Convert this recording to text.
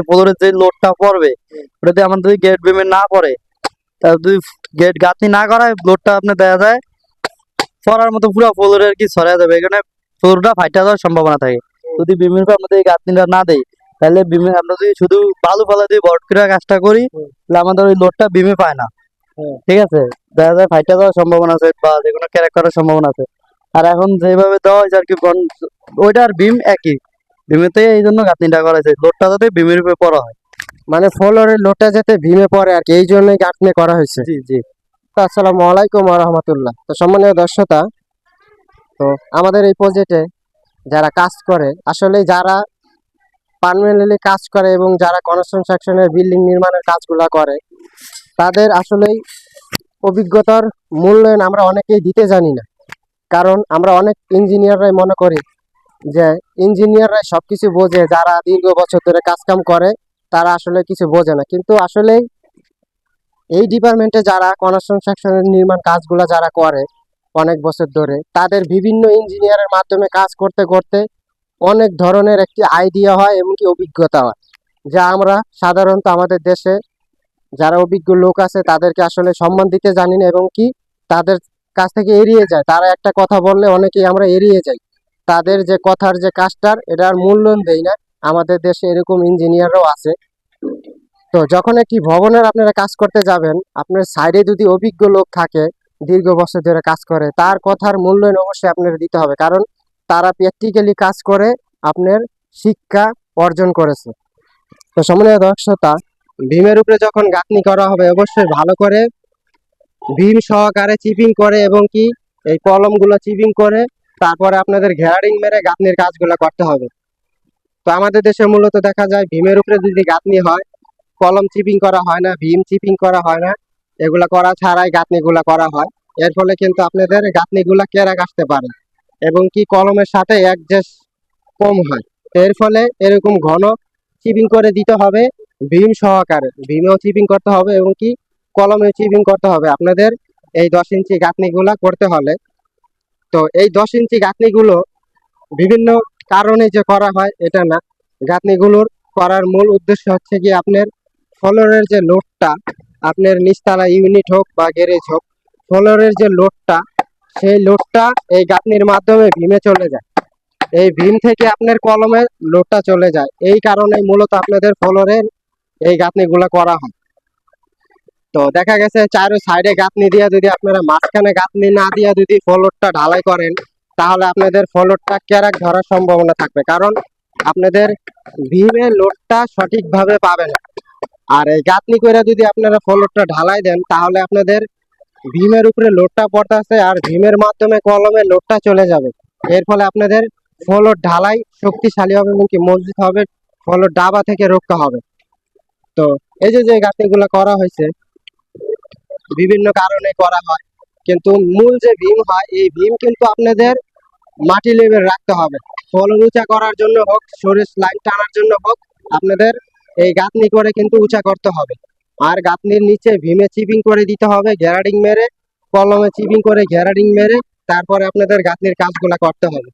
ফ্লোরের যে লোডটা পড়বে ওটা যদি আমাদের গেট বিমে না পড়ে, তাহলে যদি গেট গাঁথনি না করায় লোডটা আপনার দেখা যায় পড়ার মতো পুরো ফ্লোরে আর কি ছড়াই যাবে, এখানে ফ্লোরটা ফাইটা যাওয়ার সম্ভাবনা থাকে। যদি বিমের উপর আমাদের এই গাঁথনিটা না দেয়, তাহলে বিমে আমরা যদি শুধু বালু ফালা দিয়ে ভর করে কাজটা করি, তাহলে আমাদের ওই লোডটা বিমে পায় না। ঠিক আছে, দেখা যায় ফাইটা যাওয়ার সম্ভাবনা আছে বা যে কোনো ক্র্যাক করার সম্ভাবনা আছে। আর এখন যেভাবে দেওয়া হয়েছে আর কি ওইটা আর বিম একই, বিমেতে এই জন্য গাঁথনিটা করা হয়েছে লোডটা যাতে বিমের উপরে পড়া হয়। মানে ফ্লোরের লোডটা যাতে ভীমে পড়ে আর কি, এই জন্যই গাঁথনি করা হয়েছে। জি জি। তো আসসালামু আলাইকুম ওয়া রাহমাতুল্লাহ। তো সম্মানীয় দর্শকরা, তো আমাদের এই প্রজেক্টে যারা কাজ করে, আসলে যারা পার্মানেন্টলি কাজ করে এবং যারা কনস্ট্রাকশনের বিল্ডিং নির্মাণের কাজগুলো করে, তাদের আসলেই অভিজ্ঞতার মূল্যায়ন আমরা অনেকেই দিতে জানি না। কারণ আমরা অনেক ইঞ্জিনিয়াররাই মনে করি যে ইঞ্জিনিয়াররাই সব কিছু বোঝে, যারা দীর্ঘ বছর ধরে কাজকাম করে তারা আসলে কিছু বোঝে না। কিন্তু আসলে এই ডিপার্টমেন্টে যারা কনস্ট্রাকশনের নির্মাণ কাজগুলো যারা করে অনেক বছর ধরে, তাদের বিভিন্ন ইঞ্জিনিয়ারের মাধ্যমে কাজ করতে করতে অনেক ধরনের একটি আইডিয়া হয় এবং কি অভিজ্ঞতা হয়, যা আমরা সাধারণত আমাদের দেশে যারা অভিজ্ঞ লোক আছে তাদেরকে আসলে সম্মান দিতে জানি না এবং কি তাদের কাছ থেকে এড়িয়ে যায়। তারা একটা কথা বললে অনেকেই আমরা এড়িয়ে যাই, তাদের যে কথার যে কাজটার এটার মূল্যায়ন দেই না। আমাদের দেশে এরকম ইঞ্জিনিয়াররাও আছে। তো যখন একটি ভবনের আপনারা কাজ করতে যাবেন, আপনার সাইডে যদি অভিজ্ঞ লোক থাকে দীর্ঘ বছর ধরে কাজ করে, তার কথার মূল্যায়ন অবশ্যই আপনার দিতে হবে, কারণ তারা প্র্যাকটিক্যালি কাজ করে আপনার শিক্ষা অর্জন করেছে। তো সম্মানীয় দর্শকরা, ভীমের উপরে যখন গাঁথনি করা হবে অবশ্যই ভালো করে ভীম সহকারে চিপিং করে এবং কি এই কলমগুলো চিপিং করে তারপরে আপনাদের ঘেরারিং মেরে গাঁথনির কাজগুলো করতে হবে। তো আমাদের দেশে মূলত দেখা যায় ভীমের উপরে যদি গাঁথনি হয়, কলম চিপিং করা হয় না, ভীম চিপিং করা হয় না, এগুলা করা ছাড়াই গাঁথনিগুলা করা হয়। এর ফলে কিন্তু আপনাদের গাঁথনিগুলা ক্যারাক আসতে পারে এবং কি কলমের সাথে অ্যাডজাস্ট কম হয়। এর ফলে এরকম ঘন চিপিং করে দিতে হবে, ভীম সহকারে ভীমেও চিপিং করতে হবে এবং কি কলমেও চিপিং করতে হবে আপনাদের এই 10 ইঞ্চি গাঁথনিগুলা করতে হলে। তো এই 10 ইঞ্চি গাঁথনিগুলো বিভিন্ন কারণে যে করা হয় এটা না, গাঁথনিগুলোর করার মূল উদ্দেশ্য হচ্ছে কি আপনার ফ্লোরের যে লোডটা, আপনার নিচতলা ইউনিট হোক বা গ্যারেজ হোক, ফ্লোরের যে লোডটা, সেই লোডটা এই গাঁথনির মাধ্যমে ভীমে চলে যায়, এই ভীম থেকে আপনার কলমে লোডটা চলে যায়। এই কারণে মূলত আপনাদের ফ্লোরের এই গাঁথনিগুলো করা হয়। তো দেখা গেছে চারো সাইডে গাঁথনি দিয়ে যদি আপনারা মাঝখানে গাঁথনি না দিয়ে যদি ফ্লোরটা ঢালাই করেন, তাহলে আপনাদের ফ্লোরটা ক্যারাক ধরার সম্ভাবনা থাকবে, কারণ আপনাদের ভীমের লোডটা সঠিকভাবে পাবে না। আর এই গাঁথনি করে যদি আপনারা ফ্লোরটা ঢালাই দেন, তাহলে আপনাদের ভীমের উপরে লোডটা পড়তেছে আর ভীমের মাধ্যমে কলমে লোডটা চলে যাবে। এর ফলে আপনাদের ফ্লোর ঢালাই শক্তিশালী হবে এবং কি মজবুত হবে, ফ্লোর ডাবা থেকে রক্ষা হবে। তো এই যে যে গাঁথনিগুলো করা হয়েছে বিভিন্ন কারণে করা হয়, কিন্তু মূল যে ভীম হয় এই ভীম কিন্তু আপনাদের মাটি লেভেল রাখতে হবে। ফলন উঁচা করার জন্য হোক, সরিষ লাইন টানার জন্য হোক, আপনাদের এই গাঁথনি করে কিন্তু উঁচা করতে হবে। আর গাঁথনির নিচে ভীমে চিপিং করে দিতে হবে, গ্যারাডিং মেরে, কলমে চিপিং করে গ্যারাডিং মেরে তারপরে আপনাদের গাঁথনির কাজগুলা করতে হবে।